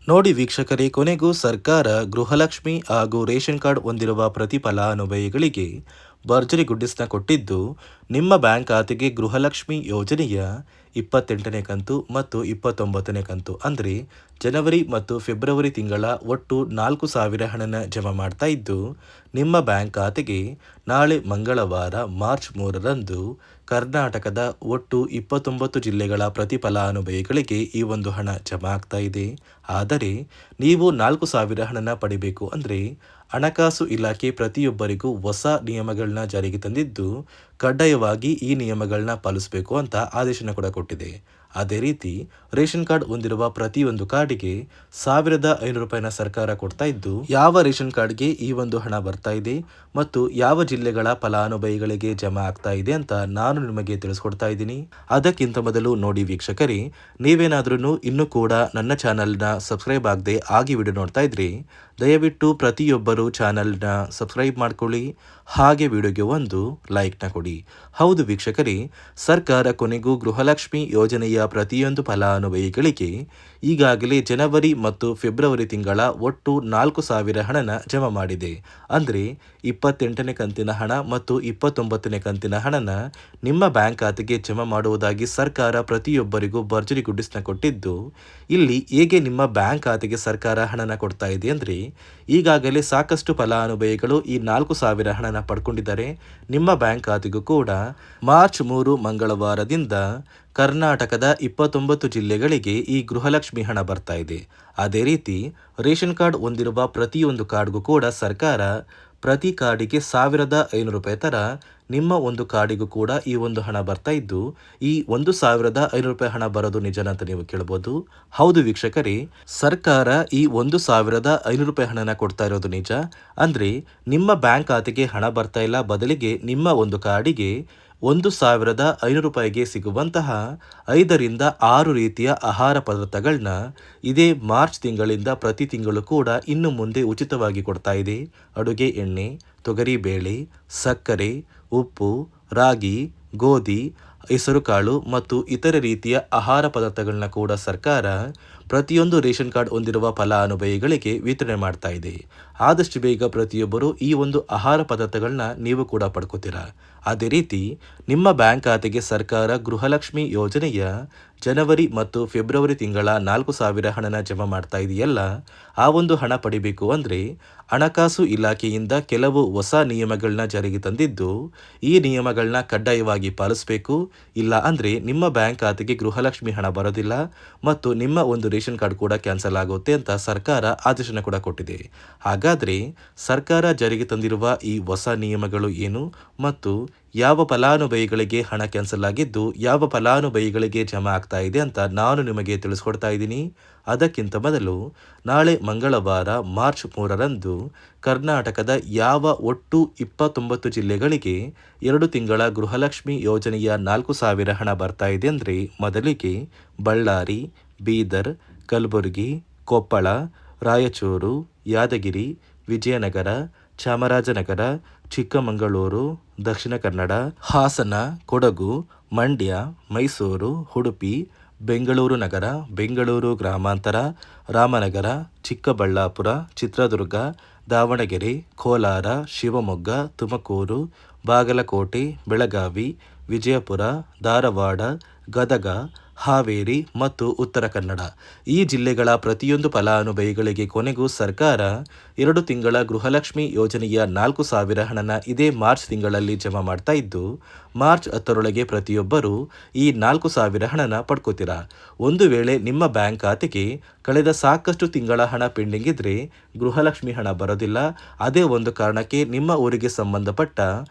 ನೋಡಿ ವೀಕ್ಷಕರೇ, ಕೊನೆಗೂ ಸರ್ಕಾರ ಗೃಹಲಕ್ಷ್ಮಿ ಹಾಗೂ ರೇಷನ್ ಕಾರ್ಡ್ ಹೊಂದಿರುವ ಪ್ರತಿ ಫಲಾನುಭವಿಗಳಿಗೆ ಭರ್ಜರಿ ಗುಡ್ಡಿಸ್ನ ಕೊಟ್ಟಿದ್ದು, ನಿಮ್ಮ ಬ್ಯಾಂಕ್ ಖಾತೆಗೆ ಗೃಹಲಕ್ಷ್ಮಿ ಯೋಜನೆಯ 28ನೇ ಕಂತು ಮತ್ತು 29ನೇ ಕಂತು ಅಂದರೆ ಜನವರಿ ಮತ್ತು ಫೆಬ್ರವರಿ ತಿಂಗಳ ಒಟ್ಟು 4,000 ಹಣನ ಜಮಾ ಮಾಡ್ತಾ ಇದ್ದು, ನಿಮ್ಮ ಬ್ಯಾಂಕ್ ಖಾತೆಗೆ ನಾಳೆ ಮಂಗಳವಾರ ಮಾರ್ಚ್ 3ರಂದು ಕರ್ನಾಟಕದ ಒಟ್ಟು 29 ಜಿಲ್ಲೆಗಳ ಪ್ರತಿ ಫಲಾನುಭವಿಗಳಿಗೆ ಈ ಒಂದು ಹಣ ಜಮಾ ಆಗ್ತಾ ಇದೆ. ಆದರೆ ನೀವು 4,000 ಹಣನ ಪಡಿಬೇಕು ಅಂದರೆ ಹಣಕಾಸು ಇಲಾಖೆ ಪ್ರತಿಯೊಬ್ಬರಿಗೂ ಹೊಸ ನಿಯಮಗಳನ್ನ ಜಾರಿಗೆ ತಂದಿದ್ದು, ಕಡ್ಡಾಯವಾಗಿ ಈ ನಿಯಮಗಳನ್ನ ಪಾಲಿಸಬೇಕು ಅಂತ ಆದೇಶನ ಕೂಡ ಕೊಟ್ಟಿದೆ. ಅದೇ ರೀತಿ ರೇಷನ್ ಕಾರ್ಡ್ ಹೊಂದಿರುವ ಪ್ರತಿಯೊಂದು ಕಾರ್ಡಿಗೆ ₹1,500 ಸರ್ಕಾರ ಕೊಡ್ತಾ ಇದ್ದು, ಯಾವ ರೇಷನ್ ಕಾರ್ಡ್ಗೆ ಈ ಒಂದು ಹಣ ಬರ್ತಾ ಇದೆ ಮತ್ತು ಯಾವ ಜಿಲ್ಲೆಗಳ ಫಲಾನುಭವಿಗಳಿಗೆ ಜಮಾ ಆಗ್ತಾ ಇದೆ ಅಂತ ನಾನು ನಿಮಗೆ ತಿಳಿಸ್ಕೊಡ್ತಾ ಇದ್ದೀನಿ. ಅದಕ್ಕಿಂತ ಮೊದಲು ನೋಡಿ ವೀಕ್ಷಕರೇ, ನೀವೇನಾದ್ರೂ ಇನ್ನೂ ಕೂಡ ನನ್ನ ಚಾನಲ್ನ ಸಬ್ಸ್ಕ್ರೈಬ್ ಆಗದೆ ಆಗಿ ವಿಡಿಯೋ ನೋಡ್ತಾ ಇದ್ರಿ, ದಯವಿಟ್ಟು ಪ್ರತಿಯೊಬ್ಬರು ಚಾನಲ್ನ ಸಬ್ಸ್ಕ್ರೈಬ್ ಮಾಡ್ಕೊಳ್ಳಿ, ಹಾಗೆ ವಿಡಿಯೋಗೆ ಒಂದು ಲೈಕ್ನ ಕೊಡಿ. ಹೌದು ವೀಕ್ಷಕರೇ, ಸರ್ಕಾರ ಕೊನೆಗೂ ಗೃಹಲಕ್ಷ್ಮಿ ಯೋಜನೆಯ ಪ್ರತಿಯೊಂದು ಫಲಾನುಭವಿಗಳಿಗೆ ಈಗಾಗಲೇ ಜನವರಿ ಮತ್ತು ಫೆಬ್ರವರಿ ತಿಂಗಳ ಒಟ್ಟು 4,000 ಹಣನ ಜಮಾ ಮಾಡಿದೆ. ಅಂದರೆ 28ನೇ ಕಂತಿನ ಹಣ ಮತ್ತು 29ನೇ ಕಂತಿನ ಹಣನ ನಿಮ್ಮ ಬ್ಯಾಂಕ್ ಖಾತೆಗೆ ಜಮಾ ಮಾಡುವುದಾಗಿ ಸರ್ಕಾರ ಪ್ರತಿಯೊಬ್ಬರಿಗೂ ಭರ್ಜರಿ ಗುಡ್ಡಿಸ್ನ ಕೊಟ್ಟಿದ್ದು, ಇಲ್ಲಿ ಹೇಗೆ ನಿಮ್ಮ ಬ್ಯಾಂಕ್ ಖಾತೆಗೆ ಸರ್ಕಾರ ಹಣನ ಕೊಡ್ತಾ ಇದೆ ಅಂದರೆ, ಈಗಾಗಲೇ ಸಾಕಷ್ಟು ಫಲಾನುಭವಿಗಳು ಈ 4,000 ಹಣನ ಪಡ್ಕೊಂಡಿದ್ದಾರೆ. ನಿಮ್ಮ ಬ್ಯಾಂಕ್ ಖಾತೆಗೂ ಕೂಡ ಮಾರ್ಚ್ 3 ಮಂಗಳವಾರದಿಂದ ಕರ್ನಾಟಕದ 29 ಜಿಲ್ಲೆಗಳಿಗೆ ಈ ಗೃಹಲಕ್ಷ್ಮಿ ಹಣ ಬರ್ತಾ ಇದೆ. ಅದೇ ರೀತಿ ರೇಷನ್ ಕಾರ್ಡ್ ಹೊಂದಿರುವ ಪ್ರತಿಯೊಂದು ಕಾರ್ಡ್ಗೂ ಕೂಡ ಸರ್ಕಾರ ಪ್ರತಿ ಕಾರ್ಡಿಗೆ ₹1,500 ತರ ನಿಮ್ಮ ಒಂದು ಕಾರ್ಡಿಗೂ ಕೂಡ ಈ ಒಂದು ಹಣ ಬರ್ತಾ ಇದ್ದು, ಈ ₹1,500 ಹಣ ಬರೋದು ನಿಜನ ಅಂತ ನೀವು ಕೇಳ್ಬೋದು. ಹೌದು ವೀಕ್ಷಕರೇ, ಸರ್ಕಾರ ಈ ₹1,500 ಹಣನ ಕೊಡ್ತಾ ಇರೋದು ನಿಜ. ಅಂದ್ರೆ ನಿಮ್ಮ ಬ್ಯಾಂಕ್ ಖಾತೆಗೆ ಹಣ ಬರ್ತಾ ಇಲ್ಲ, ಬದಲಿಗೆ ನಿಮ್ಮ ಒಂದು ಕಾರ್ಡಿಗೆ ₹1,500ಗೆ ಸಿಗುವಂತಹ 5ರಿಂದ 6 ರೀತಿಯ ಆಹಾರ ಪದಾರ್ಥಗಳನ್ನ ಇದೇ ಮಾರ್ಚ್ ತಿಂಗಳಿಂದ ಪ್ರತಿ ತಿಂಗಳು ಕೂಡ ಇನ್ನು ಮುಂದೆ ಉಚಿತವಾಗಿ ಕೊಡ್ತಾ ಇದೆ. ಅಡುಗೆ ಎಣ್ಣೆ, ತೊಗರಿಬೇಳೆ, ಸಕ್ಕರೆ, ಉಪ್ಪು, ರಾಗಿ, ಗೋಧಿ, ಹೆಸರುಕಾಳು ಮತ್ತು ಇತರೆ ರೀತಿಯ ಆಹಾರ ಪದಾರ್ಥಗಳನ್ನ ಕೂಡ ಸರ್ಕಾರ ಪ್ರತಿಯೊಂದು ರೇಷನ್ ಕಾರ್ಡ್ ಹೊಂದಿರುವ ಫಲಾನುಭವಿಗಳಿಗೆ ವಿತರಣೆ ಮಾಡ್ತಾ ಇದೆ. ಆದಷ್ಟು ಬೇಗ ಪ್ರತಿಯೊಬ್ಬರು ಈ ಒಂದು ಆಹಾರ ಪದಾರ್ಥಗಳನ್ನ ನೀವು ಕೂಡ ಪಡ್ಕೋತೀರಾ. ಅದೇ ರೀತಿ ನಿಮ್ಮ ಬ್ಯಾಂಕ್ ಖಾತೆಗೆ ಸರ್ಕಾರ ಗೃಹಲಕ್ಷ್ಮಿ ಯೋಜನೆಯ ಜನವರಿ ಮತ್ತು ಫೆಬ್ರವರಿ ತಿಂಗಳ 4,000 ಹಣನ ಜಮಾ ಮಾಡ್ತಾ ಇದೆಯಲ್ಲ, ಆ ಒಂದು ಹಣ ಪಡಿಬೇಕು ಅಂದರೆ ಹಣಕಾಸು ಇಲಾಖೆಯಿಂದ ಕೆಲವು ಹೊಸ ನಿಯಮಗಳನ್ನ ಜಾರಿಗೆ ತಂದಿದ್ದು, ಈ ನಿಯಮಗಳನ್ನ ಕಡ್ಡಾಯವಾಗಿ ಪಾಲಿಸಬೇಕು. ಇಲ್ಲ ಅಂದರೆ ನಿಮ್ಮ ಬ್ಯಾಂಕ್ ಖಾತೆಗೆ ಗೃಹಲಕ್ಷ್ಮಿ ಹಣ ಬರೋದಿಲ್ಲ ಮತ್ತು ನಿಮ್ಮ ಒಂದು ರೇಷನ್ ಕಾರ್ಡ್ ಕೂಡ ಕ್ಯಾನ್ಸಲ್ ಆಗುತ್ತೆ ಅಂತ ಸರ್ಕಾರ ಆದೇಶನ ಕೂಡ ಕೊಟ್ಟಿದೆ. ಹಾಗಾದರೆ ಸರ್ಕಾರ ಜಾರಿಗೆ ತಂದಿರುವ ಈ ಹೊಸ ನಿಯಮಗಳು ಏನು ಮತ್ತು ಯಾವ ಫಲಾನುಭವಿಗಳಿಗೆ ಹಣ ಕ್ಯಾನ್ಸಲ್ ಆಗಿದ್ದು ಯಾವ ಫಲಾನುಭವಿಗಳಿಗೆ ಜಮಾ ಆಗ್ತಾ ಇದೆ ಅಂತ ನಾನು ನಿಮಗೆ ತಿಳಿಸ್ಕೊಡ್ತಾ ಇದ್ದೀನಿ. ಅದಕ್ಕಿಂತ ಮೊದಲು ನಾಳೆ ಮಂಗಳವಾರ ಮಾರ್ಚ್ 3ರಂದು ಕರ್ನಾಟಕದ ಯಾವ ಒಟ್ಟು 29 ಜಿಲ್ಲೆಗಳಿಗೆ 2 ತಿಂಗಳ ಗೃಹಲಕ್ಷ್ಮಿ ಯೋಜನೆಯ 4,000 ಹಣ ಬರ್ತಾ ಇದೆ ಅಂದರೆ, ಮೊದಲಿಗೆ ಬಳ್ಳಾರಿ, ಬೀದರ್, ಕಲಬುರಗಿ, ಕೊಪ್ಪಳ, ರಾಯಚೂರು, ಯಾದಗಿರಿ, ವಿಜಯನಗರ, ಚಾಮರಾಜನಗರ, ಚಿಕ್ಕಮಗಳೂರು, ದಕ್ಷಿಣ ಕನ್ನಡ, ಹಾಸನ, ಕೊಡಗು, ಮಂಡ್ಯ, ಮೈಸೂರು, ಉಡುಪಿ, ಬೆಂಗಳೂರು ನಗರ, ಬೆಂಗಳೂರು ಗ್ರಾಮಾಂತರ, ರಾಮನಗರ, ಚಿಕ್ಕಬಳ್ಳಾಪುರ, ಚಿತ್ರದುರ್ಗ, ದಾವಣಗೆರೆ, ಕೋಲಾರ, ಶಿವಮೊಗ್ಗ, ತುಮಕೂರು, ಬಾಗಲಕೋಟೆ, ಬೆಳಗಾವಿ, ವಿಜಯಪುರ, ಧಾರವಾಡ, ಗದಗ, ಹಾವೇರಿ ಮತ್ತು ಉತ್ತರ ಕನ್ನಡ ಈ ಜಿಲ್ಲೆಗಳ ಪ್ರತಿಯೊಂದು ಫಲಾನುಭವಿಗಳಿಗೆ ಕೊನೆಗೂ ಸರ್ಕಾರ 2 ತಿಂಗಳ ಗೃಹಲಕ್ಷ್ಮಿ ಯೋಜನೆಯ 4,000 ಹಣನ ಇದೇ ಮಾರ್ಚ್ ತಿಂಗಳಲ್ಲಿ ಜಮಾ ಮಾಡ್ತಾ ಇದ್ದು, ಮಾರ್ಚ್ 10ರೊಳಗೆ ಪ್ರತಿಯೊಬ್ಬರು ಈ 4,000 ಹಣನ ಪಡ್ಕೋತೀರಾ. ಒಂದು ವೇಳೆ ನಿಮ್ಮ ಬ್ಯಾಂಕ್ ಖಾತೆಗೆ ಕಳೆದ ಸಾಕಷ್ಟು ತಿಂಗಳ ಹಣ ಪೆಂಡಿಂಗ್ ಇದ್ರೆ ಗೃಹಲಕ್ಷ್ಮಿ ಹಣ ಬರೋದಿಲ್ಲ. ಅದೇ ಒಂದು ಕಾರಣಕ್ಕೆ ನಿಮ್ಮ ಊರಿಗೆ ಸಂಬಂಧಪಟ್ಟ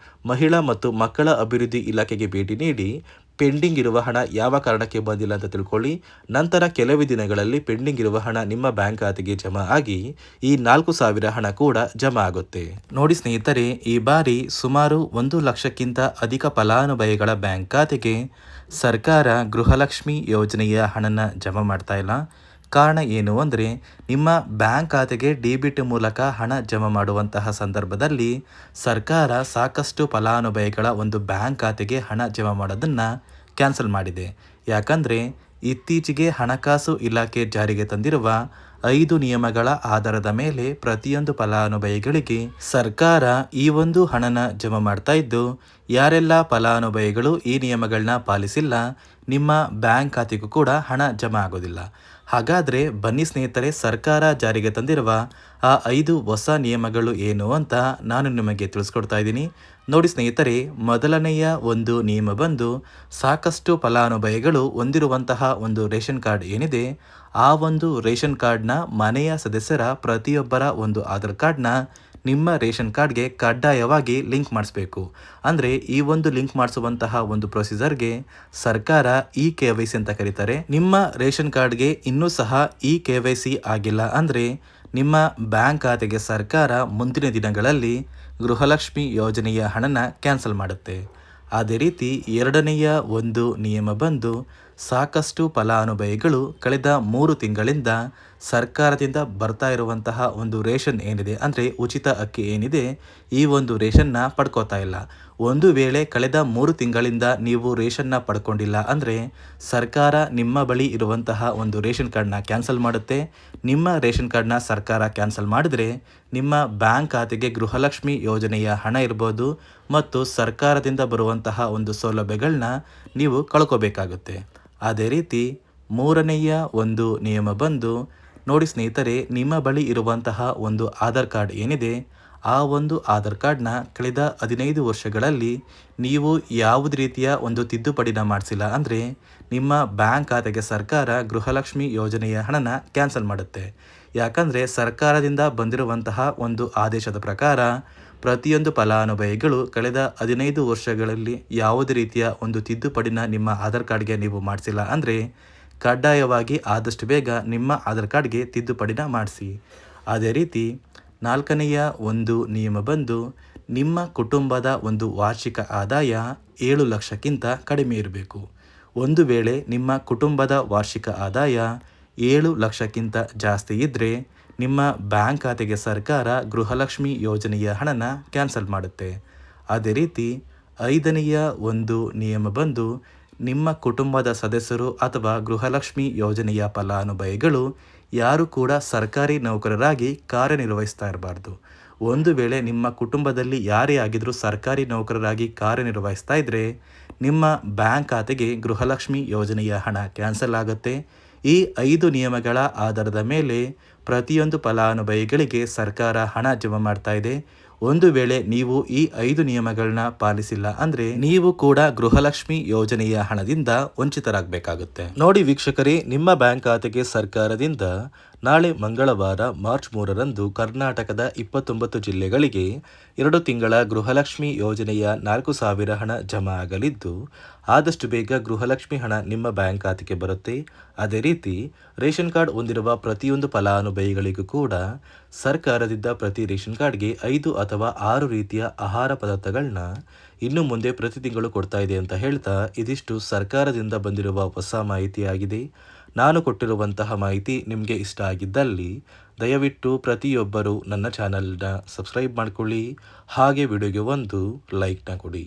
ಮಹಿಳಾ ಮತ್ತು ಮಕ್ಕಳ ಅಭಿವೃದ್ಧಿ ಇಲಾಖೆಗೆ ಭೇಟಿ ನೀಡಿ ಪೆಂಡಿಂಗ್ ಇರುವ ಹಣ ಯಾವ ಕಾರಣಕ್ಕೆ ಬಂದಿಲ್ಲ ಅಂತ ತಿಳ್ಕೊಳ್ಳಿ. ನಂತರ ಕೆಲವೇ ದಿನಗಳಲ್ಲಿ ಪೆಂಡಿಂಗ್ ಇರುವ ಹಣ ನಿಮ್ಮ ಬ್ಯಾಂಕ್ ಖಾತೆಗೆ ಜಮಾ ಆಗಿ ಈ 4,000 ಹಣ ಕೂಡ ಜಮಾ ಆಗುತ್ತೆ. ನೋಡಿ ಸ್ನೇಹಿತರೆ, ಈ ಬಾರಿ ಸುಮಾರು 1 ಲಕ್ಷಕ್ಕಿಂತ ಅಧಿಕ ಫಲಾನುಭವಿಗಳ ಬ್ಯಾಂಕ್ ಖಾತೆಗೆ ಸರ್ಕಾರ ಗೃಹಲಕ್ಷ್ಮಿ ಯೋಜನೆಯ ಹಣನ ಜಮಾ ಮಾಡ್ತಾ ಇಲ್ಲ. ಕಾರಣ ಏನು ಅಂದರೆ, ನಿಮ್ಮ ಬ್ಯಾಂಕ್ ಖಾತೆಗೆ ಡೆಬಿಟ್ ಮೂಲಕ ಹಣ ಜಮಾ ಮಾಡುವಂತಹ ಸಂದರ್ಭದಲ್ಲಿ ಸರ್ಕಾರ ಸಾಕಷ್ಟು ಫಲಾನುಭವಿಗಳ ಒಂದು ಬ್ಯಾಂಕ್ ಖಾತೆಗೆ ಹಣ ಜಮಾ ಮಾಡೋದನ್ನು ಕ್ಯಾನ್ಸಲ್ ಮಾಡಿದೆ. ಯಾಕಂದರೆ ಇತ್ತೀಚೆಗೆ ಹಣಕಾಸು ಇಲಾಖೆ ಜಾರಿಗೆ ತಂದಿರುವ 5 ನಿಯಮಗಳ ಆಧಾರದ ಮೇಲೆ ಪ್ರತಿಯೊಂದು ಫಲಾನುಭವಿಗಳಿಗೆ ಸರ್ಕಾರ ಈ ಒಂದು ಹಣನ ಜಮಾ ಮಾಡ್ತಾ ಇದ್ದು, ಯಾರೆಲ್ಲ ಫಲಾನುಭವಿಗಳು ಈ ನಿಯಮಗಳನ್ನ ಪಾಲಿಸಿಲ್ಲ ನಿಮ್ಮ ಬ್ಯಾಂಕ್ ಖಾತೆಗೂ ಕೂಡ ಹಣ ಜಮಾ ಆಗೋದಿಲ್ಲ. ಹಾಗಾದರೆ ಬನ್ನಿ ಸ್ನೇಹಿತರೆ, ಸರ್ಕಾರ ಜಾರಿಗೆ ತಂದಿರುವ ಆ 5 ಹೊಸ ನಿಯಮಗಳು ಏನು ಅಂತ ನಾನು ನಿಮಗೆ ತಿಳಿಸ್ಕೊಡ್ತಾ ಇದ್ದೀನಿ. ನೋಡಿ ಸ್ನೇಹಿತರೆ, ಮೊದಲನೆಯ ಒಂದು ನಿಯಮ ಬಂದು, ಸಾಕಷ್ಟು ಫಲಾನುಭವಿಗಳು ಹೊಂದಿರುವಂತಹ ಒಂದು ರೇಷನ್ ಕಾರ್ಡ್ ಏನಿದೆ, ಆ ಒಂದು ರೇಷನ್ ಕಾರ್ಡ್ನ ಮನೆಯ ಸದಸ್ಯರ ಪ್ರತಿಯೊಬ್ಬರ ಒಂದು ಆಧಾರ್ ಕಾರ್ಡ್ನ ನಿಮ್ಮ ರೇಷನ್ ಕಾರ್ಡ್ಗೆ ಕಡ್ಡಾಯವಾಗಿ ಲಿಂಕ್ ಮಾಡಿಸ್ಬೇಕು. ಅಂದರೆ ಈ ಒಂದು ಲಿಂಕ್ ಮಾಡಿಸುವಂತಹ ಒಂದು ಪ್ರೊಸೀಜರ್ಗೆ ಸರ್ಕಾರ KYC ಅಂತ ಕರೀತಾರೆ. ನಿಮ್ಮ ರೇಷನ್ ಕಾರ್ಡ್ಗೆ ಇನ್ನೂ ಸಹ KYC ಆಗಿಲ್ಲ ಅಂದರೆ ನಿಮ್ಮ ಬ್ಯಾಂಕ್ ಖಾತೆಗೆ ಸರ್ಕಾರ ಮುಂದಿನ ದಿನಗಳಲ್ಲಿ ಗೃಹಲಕ್ಷ್ಮಿ ಯೋಜನೆಯ ಹಣನ ಕ್ಯಾನ್ಸಲ್ ಮಾಡುತ್ತೆ. ಅದೇ ರೀತಿ ಎರಡನೆಯ ಒಂದು ನಿಯಮ ಬಂದು, ಸಾಕಷ್ಟು ಫಲಾನುಭವಿಗಳು ಕಳೆದ 3 ತಿಂಗಳಿಂದ ಸರ್ಕಾರದಿಂದ ಬರ್ತಾ ಇರುವಂತಹ ಒಂದು ರೇಷನ್ ಏನಿದೆ, ಅಂದರೆ ಉಚಿತ ಅಕ್ಕಿ ಏನಿದೆ, ಈ ಒಂದು ರೇಷನ್ನ ಪಡ್ಕೋತಾ ಇಲ್ಲ. ಒಂದು ವೇಳೆ ಕಳೆದ 3 ತಿಂಗಳಿಂದ ನೀವು ರೇಷನ್ನ ಪಡ್ಕೊಂಡಿಲ್ಲ ಅಂದರೆ ಸರ್ಕಾರ ನಿಮ್ಮ ಬಳಿ ಇರುವಂತಹ ಒಂದು ರೇಷನ್ ಕಾರ್ಡ್ನ ಕ್ಯಾನ್ಸಲ್ ಮಾಡುತ್ತೆ. ನಿಮ್ಮ ರೇಷನ್ ಕಾರ್ಡ್ನ ಸರ್ಕಾರ ಕ್ಯಾನ್ಸಲ್ ಮಾಡಿದರೆ ನಿಮ್ಮ ಬ್ಯಾಂಕ್ ಖಾತೆಗೆ ಗೃಹಲಕ್ಷ್ಮಿ ಯೋಜನೆಯ ಹಣ ಇರ್ಬೋದು ಮತ್ತು ಸರ್ಕಾರದಿಂದ ಬರುವಂತಹ ಒಂದು ಸೌಲಭ್ಯಗಳನ್ನ ನೀವು ಕಳ್ಕೋಬೇಕಾಗುತ್ತೆ. ಅದೇ ರೀತಿ ಮೂರನೆಯ ಒಂದು ನಿಯಮ ಬಂದು, ನೋಡಿ ಸ್ನೇಹಿತರೆ, ನಿಮ್ಮ ಬಳಿ ಇರುವಂತಹ ಒಂದು ಆಧಾರ್ ಕಾರ್ಡ್ ಏನಿದೆ, ಆ ಒಂದು ಆಧಾರ್ ಕಾರ್ಡ್ನ ಕಳೆದ 15 ವರ್ಷಗಳಲ್ಲಿ ನೀವು ಯಾವುದೇ ರೀತಿಯ ಒಂದು ತಿದ್ದುಪಡಿನ ಮಾಡಿಸಿಲ್ಲ ಅಂದರೆ ನಿಮ್ಮ ಬ್ಯಾಂಕ್ ಖಾತೆಗೆ ಸರ್ಕಾರ ಗೃಹಲಕ್ಷ್ಮಿ ಯೋಜನೆಯ ಹಣನ ಕ್ಯಾನ್ಸಲ್ ಮಾಡುತ್ತೆ. ಯಾಕಂದರೆ ಸರ್ಕಾರದಿಂದ ಬಂದಿರುವಂತಹ ಒಂದು ಆದೇಶದ ಪ್ರಕಾರ ಪ್ರತಿಯೊಂದು ಫಲಾನುಭವಿಗಳು ಕಳೆದ 15 ವರ್ಷಗಳಲ್ಲಿ ಯಾವುದೇ ರೀತಿಯ ಒಂದು ತಿದ್ದುಪಡಿನ ನಿಮ್ಮ ಆಧಾರ್ ಕಾರ್ಡ್ಗೆ ನೀವು ಮಾಡಿಸಿಲ್ಲ ಅಂದರೆ ಕಡ್ಡಾಯವಾಗಿ ಆದಷ್ಟು ಬೇಗ ನಿಮ್ಮ ಆಧಾರ್ ಕಾರ್ಡ್ಗೆ ತಿದ್ದುಪಡಿನ ಮಾಡಿಸಿ. ಅದೇ ರೀತಿ ನಾಲ್ಕನೆಯ ಒಂದು ನಿಯಮ ಬಂದು, ನಿಮ್ಮ ಕುಟುಂಬದ ಒಂದು ವಾರ್ಷಿಕ ಆದಾಯ 7 ಲಕ್ಷಕ್ಕಿಂತ ಕಡಿಮೆ ಇರಬೇಕು. ಒಂದು ವೇಳೆ ನಿಮ್ಮ ಕುಟುಂಬದ ವಾರ್ಷಿಕ ಆದಾಯ 7 ಲಕ್ಷಕ್ಕಿಂತ ಜಾಸ್ತಿ ಇದ್ದರೆ ನಿಮ್ಮ ಬ್ಯಾಂಕ್ ಖಾತೆಗೆ ಸರ್ಕಾರ ಗೃಹಲಕ್ಷ್ಮಿ ಯೋಜನೆಯ ಹಣನ ಕ್ಯಾನ್ಸಲ್ ಮಾಡುತ್ತೆ. ಅದೇ ರೀತಿ ಐದನೆಯ ಒಂದು ನಿಯಮ ಬಂದು, ನಿಮ್ಮ ಕುಟುಂಬದ ಸದಸ್ಯರು ಅಥವಾ ಗೃಹಲಕ್ಷ್ಮಿ ಯೋಜನೆಯ ಫಲಾನುಭವಿಗಳು ಯಾರು ಕೂಡ ಸರ್ಕಾರಿ ನೌಕರರಾಗಿ ಕಾರ್ಯನಿರ್ವಹಿಸ್ತಾ ಇರಬಾರ್ದು. ಒಂದು ವೇಳೆ ನಿಮ್ಮ ಕುಟುಂಬದಲ್ಲಿ ಯಾರೇ ಆಗಿದ್ರೂ ಸರ್ಕಾರಿ ನೌಕರರಾಗಿ ಕಾರ್ಯನಿರ್ವಹಿಸ್ತಾ ಇದ್ದರೆ ನಿಮ್ಮ ಬ್ಯಾಂಕ್ ಖಾತೆಗೆ ಗೃಹಲಕ್ಷ್ಮಿ ಯೋಜನೆಯ ಹಣ ಕ್ಯಾನ್ಸಲ್ ಆಗುತ್ತೆ. ಈ 5 ನಿಯಮಗಳ ಆಧಾರದ ಮೇಲೆ ಪ್ರತಿಯೊಂದು ಫಲಾನುಭವಿಗಳಿಗೆ ಸರ್ಕಾರ ಹಣ ಜಮಾ ಮಾಡ್ತಾ ಇದೆ. ಒಂದು ವೇಳೆ ನೀವು ಈ 5 ನಿಯಮಗಳನ್ನ ಪಾಲಿಸಿಲ್ಲ ಅಂದರೆ ನೀವು ಕೂಡ ಗೃಹಲಕ್ಷ್ಮಿ ಯೋಜನೆಯ ಹಣದಿಂದ ವಂಚಿತರಾಗಬೇಕಾಗುತ್ತೆ. ನೋಡಿ ವೀಕ್ಷಕರೇ, ನಿಮ್ಮ ಬ್ಯಾಂಕ್ ಖಾತೆಗೆ ಸರ್ಕಾರದಿಂದ ನಾಳೆ ಮಂಗಳವಾರ ಮಾರ್ಚ್ 3ರಂದು ಕರ್ನಾಟಕದ 29 ಜಿಲ್ಲೆಗಳಿಗೆ 2 ತಿಂಗಳ ಗೃಹಲಕ್ಷ್ಮಿ ಯೋಜನೆಯ 4,000 ಹಣ ಜಮಾ ಆಗಲಿದ್ದು, ಆದಷ್ಟು ಬೇಗ ಗೃಹಲಕ್ಷ್ಮಿ ಹಣ ನಿಮ್ಮ ಬ್ಯಾಂಕ್ ಖಾತೆಗೆ ಬರುತ್ತೆ. ಅದೇ ರೀತಿ ರೇಷನ್ ಕಾರ್ಡ್ ಹೊಂದಿರುವ ಪ್ರತಿಯೊಂದು ಫಲಾನುಭವಿಗಳಿಗೂ ಕೂಡ ಸರ್ಕಾರದಿಂದ ಪ್ರತಿ ರೇಷನ್ ಕಾರ್ಡ್ಗೆ 5 ಅಥವಾ 6 ರೀತಿಯ ಆಹಾರ ಪದಾರ್ಥಗಳನ್ನ ಇನ್ನು ಮುಂದೆ ಪ್ರತಿ ತಿಂಗಳು ಕೊಡ್ತಾ ಇದೆ ಅಂತ ಹೇಳ್ತಾ, ಇದಿಷ್ಟು ಸರ್ಕಾರದಿಂದ ಬಂದಿರುವ ಹೊಸ ಮಾಹಿತಿಯಾಗಿದೆ. ನಾನು ಕೊಟ್ಟಿರುವಂತಹ ಮಾಹಿತಿ ನಿಮಗೆ ಇಷ್ಟ ಆಗಿದ್ದಲ್ಲಿ ದಯವಿಟ್ಟು ಪ್ರತಿಯೊಬ್ಬರು ನನ್ನ ಚಾನಲ್ನ ಸಬ್ಸ್ಕ್ರೈಬ್ ಮಾಡಿಕೊಳ್ಳಿ, ಹಾಗೆ ವಿಡಿಯೋಗೆ ಒಂದು ಲೈಕ್ನ ಕೊಡಿ.